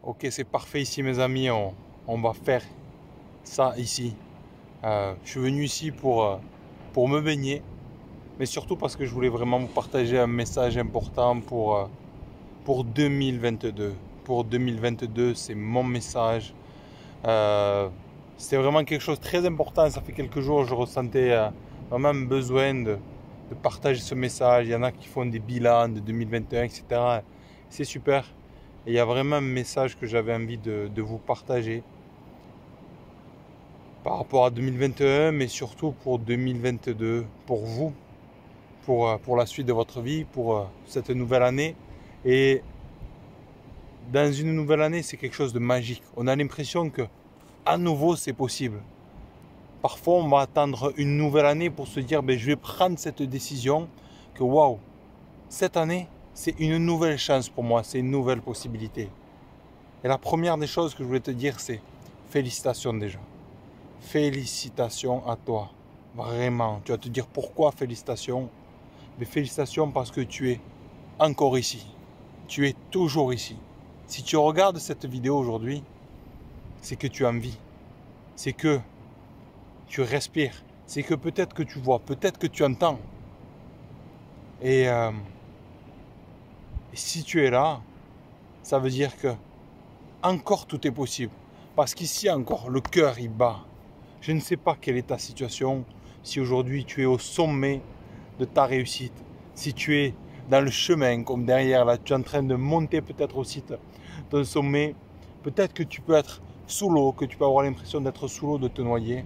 Ok, c'est parfait ici mes amis, on va faire ça ici. Je suis venu ici pour me baigner, mais surtout parce que je voulais vraiment vous partager un message important pour 2022. Pour 2022, c'est mon message. C'était vraiment quelque chose de très important. Ça fait quelques jours, je ressentais vraiment un besoin de partager ce message. Il y en a qui font des bilans de 2021, etc. C'est super. Et il y a vraiment un message que j'avais envie de vous partager par rapport à 2021, mais surtout pour 2022, pour vous, pour la suite de votre vie, pour cette nouvelle année. Et dans une nouvelle année, c'est quelque chose de magique. On a l'impression que à nouveau, c'est possible. Parfois, on va attendre une nouvelle année pour se dire, je vais prendre cette décision, que waouh, cette année, c'est une nouvelle chance pour moi, c'est une nouvelle possibilité. Et la première des choses que je voulais te dire, c'est félicitations déjà. Félicitations à toi. Vraiment. Tu vas te dire pourquoi félicitations? Mais félicitations parce que tu es encore ici. Tu es toujours ici. Si tu regardes cette vidéo aujourd'hui, c'est que tu as envie. C'est que tu respires. C'est que peut-être que tu vois, peut-être que tu entends. Et si tu es là, ça veut dire que encore tout est possible. Parce qu'ici encore, le cœur il bat. Je ne sais pas quelle est ta situation. Si aujourd'hui tu es au sommet de ta réussite, si tu es dans le chemin comme derrière, là tu es en train de monter peut-être aussi ton sommet, peut-être que tu peux être sous l'eau, que tu peux avoir l'impression d'être sous l'eau, de te noyer.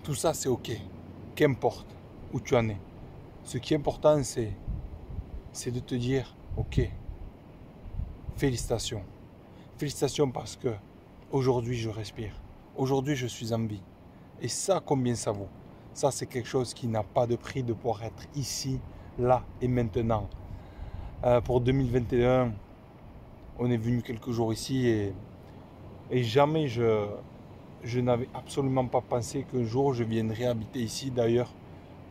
Tout ça c'est ok, qu'importe où tu en es. Ce qui est important c'est de te dire ok, félicitations. Félicitations parce que aujourd'hui je respire, aujourd'hui je suis en vie. Et ça, combien ça vaut? Ça, c'est quelque chose qui n'a pas de prix de pouvoir être ici, là et maintenant. Pour 2021, on est venu quelques jours ici et jamais je n'avais absolument pas pensé qu'un jour je viendrais habiter ici. D'ailleurs,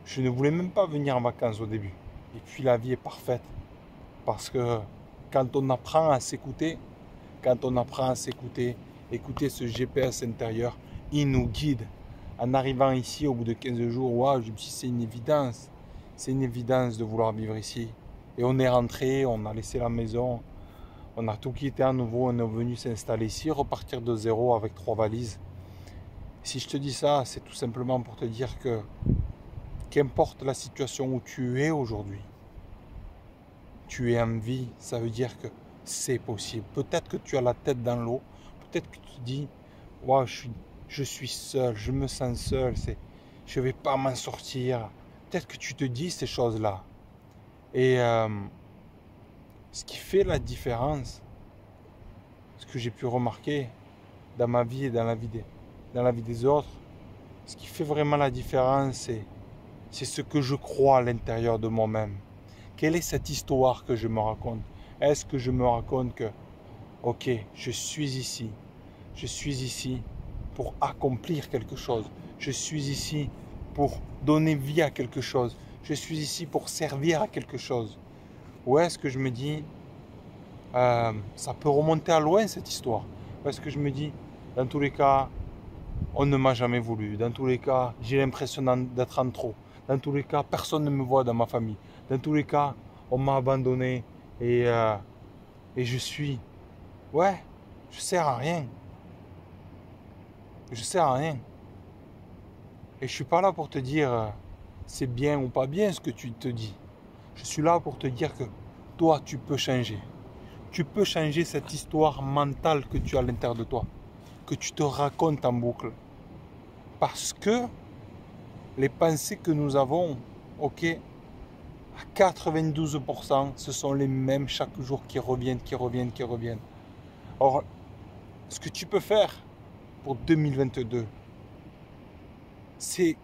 je ne voulais même pas venir en vacances au début. Et puis la vie est parfaite parce que quand on apprend à s'écouter, écouter ce GPS intérieur, il nous guide. En arrivant ici, au bout de 15 jours, wow, je me suis dit, c'est une évidence. C'est une évidence de vouloir vivre ici. Et on est rentré, on a laissé la maison, on a tout quitté à nouveau, on est venu s'installer ici, repartir de zéro avec 3 valises. Si je te dis ça, c'est tout simplement pour te dire que qu'importe la situation où tu es aujourd'hui, tu es en vie, ça veut dire que c'est possible. Peut-être que tu as la tête dans l'eau, peut-être que tu te dis, wow, je suis seul, je me sens seul, je ne vais pas m'en sortir. Peut-être que tu te dis ces choses-là. Et ce qui fait la différence, ce que j'ai pu remarquer dans ma vie et dans la vie des autres, ce qui fait vraiment la différence, c'est ce que je crois à l'intérieur de moi-même. Quelle est cette histoire que je me raconte? Est-ce que je me raconte que, ok, je suis ici pour accomplir quelque chose, je suis ici pour donner vie à quelque chose, je suis ici pour servir à quelque chose? Ou est-ce que je me dis, ça peut remonter à loin cette histoire? Ou est-ce que je me dis, dans tous les cas, on ne m'a jamais voulu, dans tous les cas, j'ai l'impression d'être en trop, dans tous les cas, personne ne me voit dans ma famille, dans tous les cas, on m'a abandonné et je suis, ouais, je sers à rien. Je sers à rien. Et je suis pas là pour te dire c'est bien ou pas bien ce que tu te dis. Je suis là pour te dire que toi, tu peux changer. Tu peux changer cette histoire mentale que tu as à l'intérieur de toi, que tu te racontes en boucle. Parce que les pensées que nous avons, ok, à 92%, ce sont les mêmes chaque jour qui reviennent. Or, ce que tu peux faire pour 2022, c'est,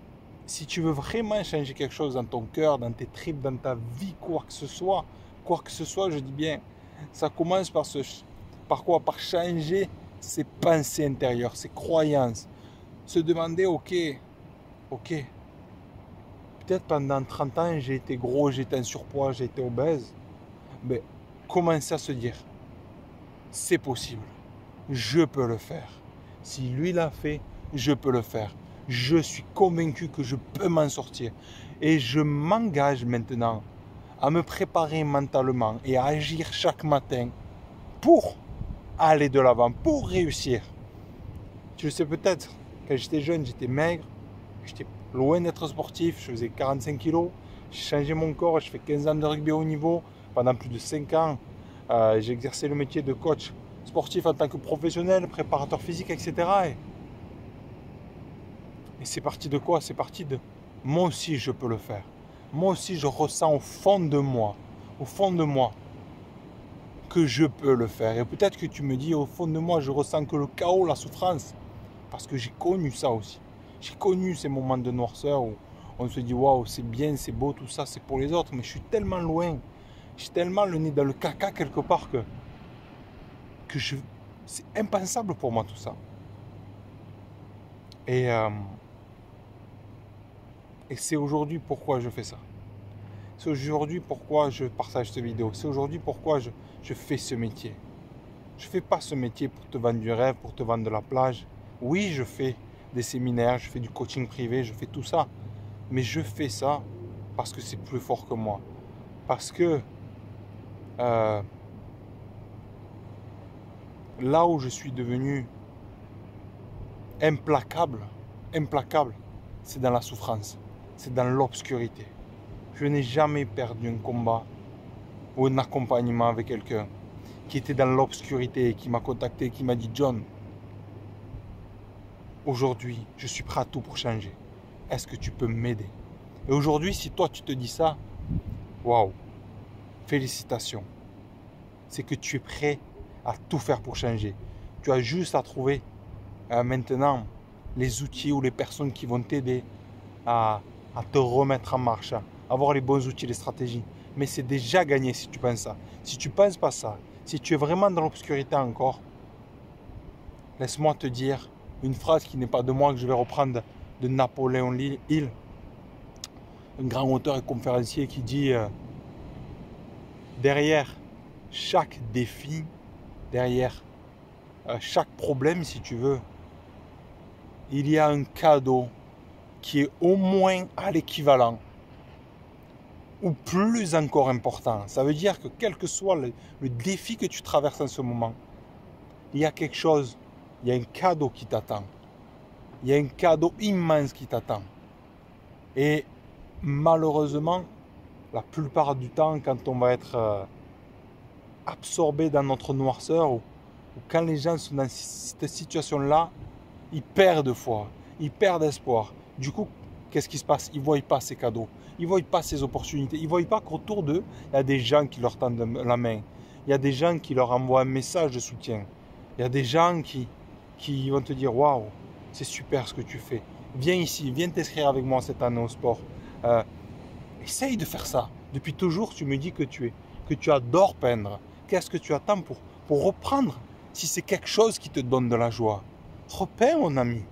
si tu veux vraiment changer quelque chose dans ton cœur, dans tes tripes, dans ta vie, quoi que ce soit, je dis bien, ça commence par quoi? Par changer ses pensées intérieures, ses croyances. Se demander, ok, peut-être pendant 30 ans, j'ai été gros, j'ai été en surpoids, j'ai été obèse. Mais commencer à se dire, c'est possible, je peux le faire. Si lui l'a fait, je peux le faire. Je suis convaincu que je peux m'en sortir. Et je m'engage maintenant à me préparer mentalement et à agir chaque matin pour aller de l'avant, pour réussir. Tu le sais peut-être, quand j'étais jeune, j'étais maigre, j'étais loin d'être sportif, je faisais 45 kilos, j'ai changé mon corps, je fais 15 ans de rugby au haut niveau, pendant plus de 5 ans, j'ai exercé le métier de coach sportif en tant que professionnel, préparateur physique, etc. Et c'est parti de quoi? C'est parti de moi aussi je peux le faire. Moi aussi je ressens au fond de moi, que je peux le faire. Et peut-être que tu me dis, au fond de moi, je ressens que le chaos, la souffrance. Parce que j'ai connu ça aussi. J'ai connu ces moments de noirceur où on se dit, waouh, c'est bien, c'est beau, tout ça, c'est pour les autres. Mais je suis tellement loin. J'ai tellement le nez dans le caca quelque part que c'est impensable pour moi tout ça. Et c'est aujourd'hui pourquoi je fais ça. C'est aujourd'hui pourquoi je partage cette vidéo. C'est aujourd'hui pourquoi je fais ce métier. Je ne fais pas ce métier pour te vendre du rêve, pour te vendre de la plage. Oui, je fais des séminaires, je fais du coaching privé, je fais tout ça. Mais je fais ça parce que c'est plus fort que moi. Parce que là où je suis devenu implacable, c'est dans la souffrance, c'est dans l'obscurité. Je n'ai jamais perdu un combat ou un accompagnement avec quelqu'un qui était dans l'obscurité, qui m'a contacté, qui m'a dit « John, aujourd'hui, je suis prêt à tout pour changer. Est-ce que tu peux m'aider ?» Et aujourd'hui, si toi, tu te dis ça, waouh, félicitations. C'est que tu es prêt à tout faire pour changer. Tu as juste à trouver maintenant les outils ou les personnes qui vont t'aider à te remettre en marche, à avoir les bons outils, les stratégies. Mais c'est déjà gagné si tu penses ça. Si tu ne penses pas ça, si tu es vraiment dans l'obscurité encore, laisse-moi te dire une phrase qui n'est pas de moi, que je vais reprendre de Napoléon Hill, un grand auteur et conférencier qui dit derrière chaque défi, derrière chaque problème, si tu veux, il y a un cadeau qui est au moins à l'équivalent ou plus encore important. Ça veut dire que quel que soit le défi que tu traverses en ce moment, il y a quelque chose, il y a un cadeau qui t'attend. Il y a un cadeau immense qui t'attend. Et malheureusement, la plupart du temps, quand on va être absorbé dans notre noirceur, ou quand les gens sont dans cette situation-là, ils perdent foi, ils perdent espoir. Du coup, qu'est-ce qui se passe? Ils ne voient pas ces cadeaux, ils ne voient pas ces opportunités, ils ne voient pas qu'autour d'eux, il y a des gens qui leur tendent la main, il y a des gens qui leur envoient un message de soutien, il y a des gens qui vont te dire « Waouh, c'est super ce que tu fais, viens ici, viens t'inscrire avec moi cette année au sport. » Essaye de faire ça. Depuis toujours, tu me dis que tu adores peindre. Qu'est-ce que tu attends pour reprendre? Si c'est quelque chose qui te donne de la joie, repeins mon ami.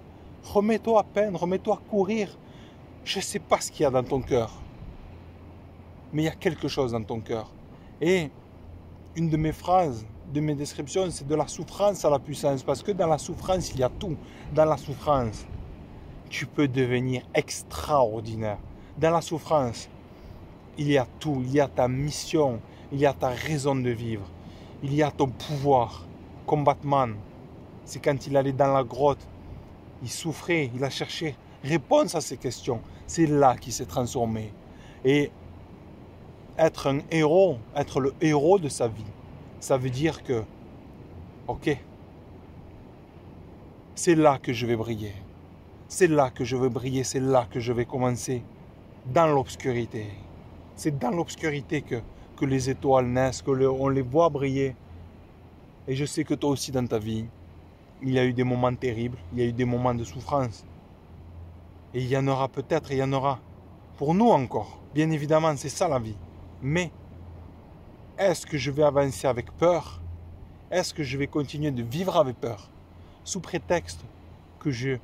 Remets-toi à peindre, remets-toi à courir. Je ne sais pas ce qu'il y a dans ton cœur, mais il y a quelque chose dans ton cœur. Et une de mes phrases, de mes descriptions, c'est de la souffrance à la puissance. Parce que dans la souffrance, il y a tout. Dans la souffrance, tu peux devenir extraordinaire. Dans la souffrance, il y a tout. Il y a ta mission, il y a ta raison de vivre, il y a ton pouvoir. Combatman, c'est quand il allait dans la grotte, il souffrait, il a cherché réponse à ces questions. C'est là qu'il s'est transformé. Et être un héros, être le héros de sa vie, ça veut dire que, ok, c'est là que je vais briller. C'est là que je veux briller, c'est là que je vais commencer. Dans l'obscurité. C'est dans l'obscurité que les étoiles naissent, on les voit briller. Et je sais que toi aussi dans ta vie, il y a eu des moments terribles, il y a eu des moments de souffrance. Et il y en aura peut-être, il y en aura pour nous encore. Bien évidemment, c'est ça la vie. Mais est-ce que je vais avancer avec peur? Est-ce que je vais continuer de vivre avec peur? Sous prétexte que je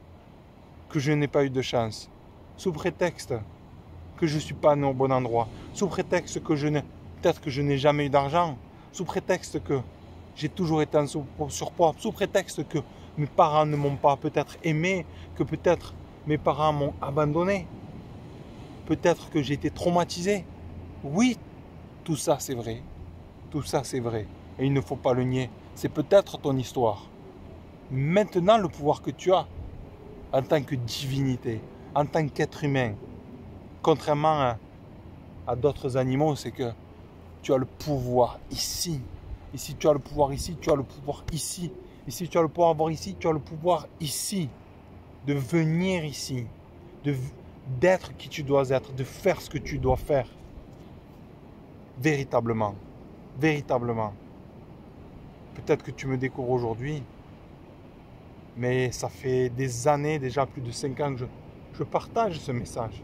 n'ai pas eu de chance. Sous prétexte que je ne suis pas au bon endroit. Sous prétexte que peut-être que je n'ai jamais eu d'argent. sous prétexte que j'ai toujours été en surpoids, sous prétexte que mes parents ne m'ont pas peut-être aimé, que peut-être mes parents m'ont abandonné, peut-être que j'ai été traumatisé. Oui, tout ça c'est vrai, tout ça c'est vrai, et il ne faut pas le nier, c'est peut-être ton histoire. Maintenant, le pouvoir que tu as en tant que divinité, en tant qu'être humain, contrairement à d'autres animaux, c'est que tu as le pouvoir ici. Ici, tu as le pouvoir ici, tu as le pouvoir ici. Ici, tu as le pouvoir avoir ici, tu as le pouvoir ici. De venir ici, d'être qui tu dois être, de faire ce que tu dois faire. Véritablement. Véritablement. Peut-être que tu me découvres aujourd'hui, mais ça fait des années, déjà plus de 5 ans que je partage ce message.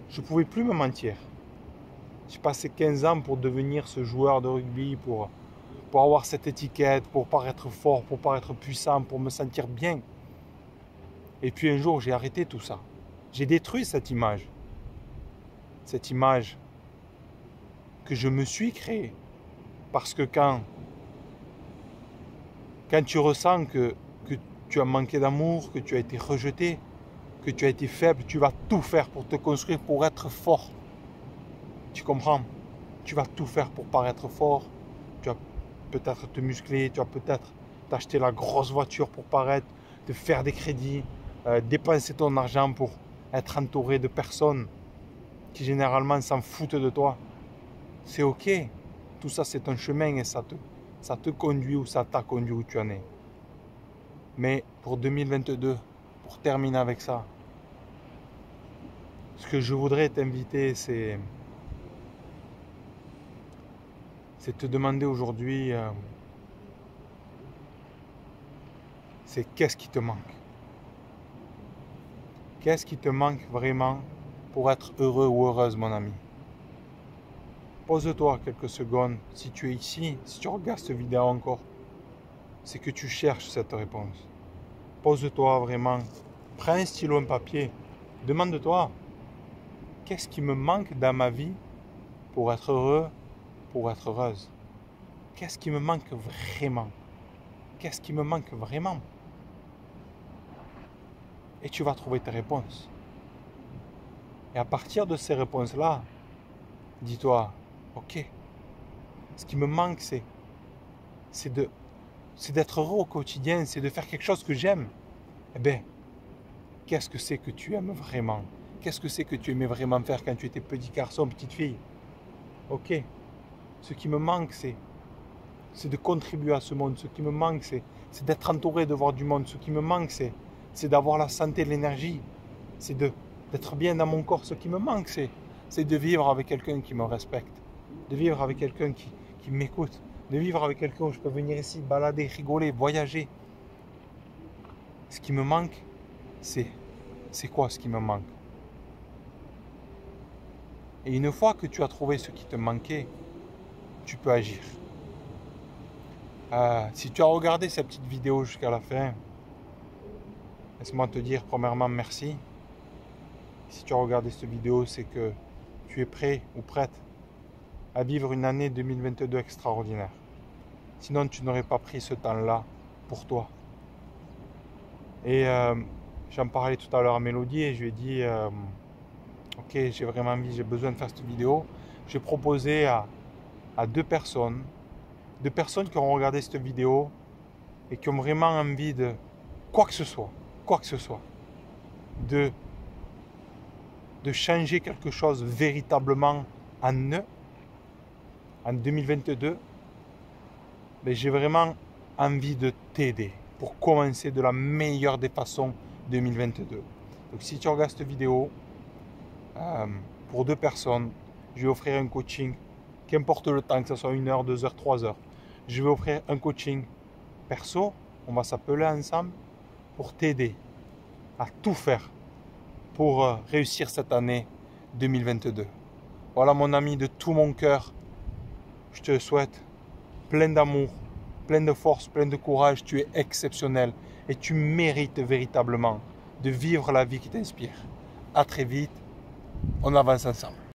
Je ne pouvais plus me mentir. J'ai passé 15 ans pour devenir ce joueur de rugby, pour avoir cette étiquette, pour paraître fort, pour paraître puissant, pour me sentir bien. Et puis un jour, j'ai arrêté tout ça. J'ai détruit cette image. Cette image que je me suis créée. Parce que quand tu ressens que tu as manqué d'amour, que tu as été rejeté, que tu as été faible, tu vas tout faire pour te construire, pour être fort. Tu comprends? Tu vas tout faire pour paraître fort. Tu vas peut-être te muscler, tu vas peut-être t'acheter la grosse voiture pour paraître, te faire des crédits, dépenser ton argent pour être entouré de personnes qui généralement s'en foutent de toi. C'est ok. Tout ça, c'est un chemin et ça te conduit ou ça t'a conduit où tu en es. Mais pour 2022, pour terminer avec ça, ce que je voudrais t'inviter, c'est te demander aujourd'hui, c'est qu'est-ce qui te manque? Qu'est-ce qui te manque vraiment pour être heureux ou heureuse, mon ami? Pose-toi quelques secondes. Si tu es ici, si tu regardes cette vidéo encore, c'est que tu cherches cette réponse. Pose-toi vraiment. Prends un stylo, un papier. Demande-toi, qu'est-ce qui me manque dans ma vie pour être heureux, pour être heureuse? Qu'est-ce qui me manque vraiment? Qu'est-ce qui me manque vraiment? Et tu vas trouver tes réponses. Et à partir de ces réponses-là, dis-toi, ok, ce qui me manque, c'est d'être heureux au quotidien, c'est de faire quelque chose que j'aime. Eh bien, qu'est-ce que c'est que tu aimes vraiment? Qu'est-ce que c'est que tu aimais vraiment faire quand tu étais petit garçon, petite fille? Ok, ce qui me manque, c'est de contribuer à ce monde. Ce qui me manque, c'est d'être entouré, de voir du monde. Ce qui me manque, c'est d'avoir la santé, l'énergie. C'est d'être bien dans mon corps. Ce qui me manque, c'est de vivre avec quelqu'un qui me respecte. De vivre avec quelqu'un qui m'écoute. De vivre avec quelqu'un où je peux venir ici, balader, rigoler, voyager. Ce qui me manque, c'est quoi ce qui me manque? Et une fois que tu as trouvé ce qui te manquait, tu peux agir. Si tu as regardé cette petite vidéo jusqu'à la fin, laisse-moi te dire premièrement merci. Si tu as regardé cette vidéo, c'est que tu es prêt ou prête à vivre une année 2022 extraordinaire. Sinon, tu n'aurais pas pris ce temps-là pour toi. Et j'en parlais tout à l'heure à Mélodie et je lui ai dit ok, j'ai vraiment envie, j'ai besoin de faire cette vidéo. J'ai proposé à deux personnes qui ont regardé cette vidéo et qui ont vraiment envie de quoi que ce soit, de changer quelque chose véritablement en eux, en 2022, mais j'ai vraiment envie de t'aider pour commencer de la meilleure des façons 2022. Donc si tu regardes cette vidéo, pour 2 personnes, je vais offrir un coaching, qu'importe le temps, que ce soit 1 heure, 2 heures, 3 heures. Je vais offrir un coaching perso, on va s'appeler ensemble pour t'aider à tout faire pour réussir cette année 2022. Voilà mon ami, de tout mon cœur, je te souhaite plein d'amour, plein de force, plein de courage. Tu es exceptionnel et tu mérites véritablement de vivre la vie qui t'inspire. À très vite, on avance ensemble.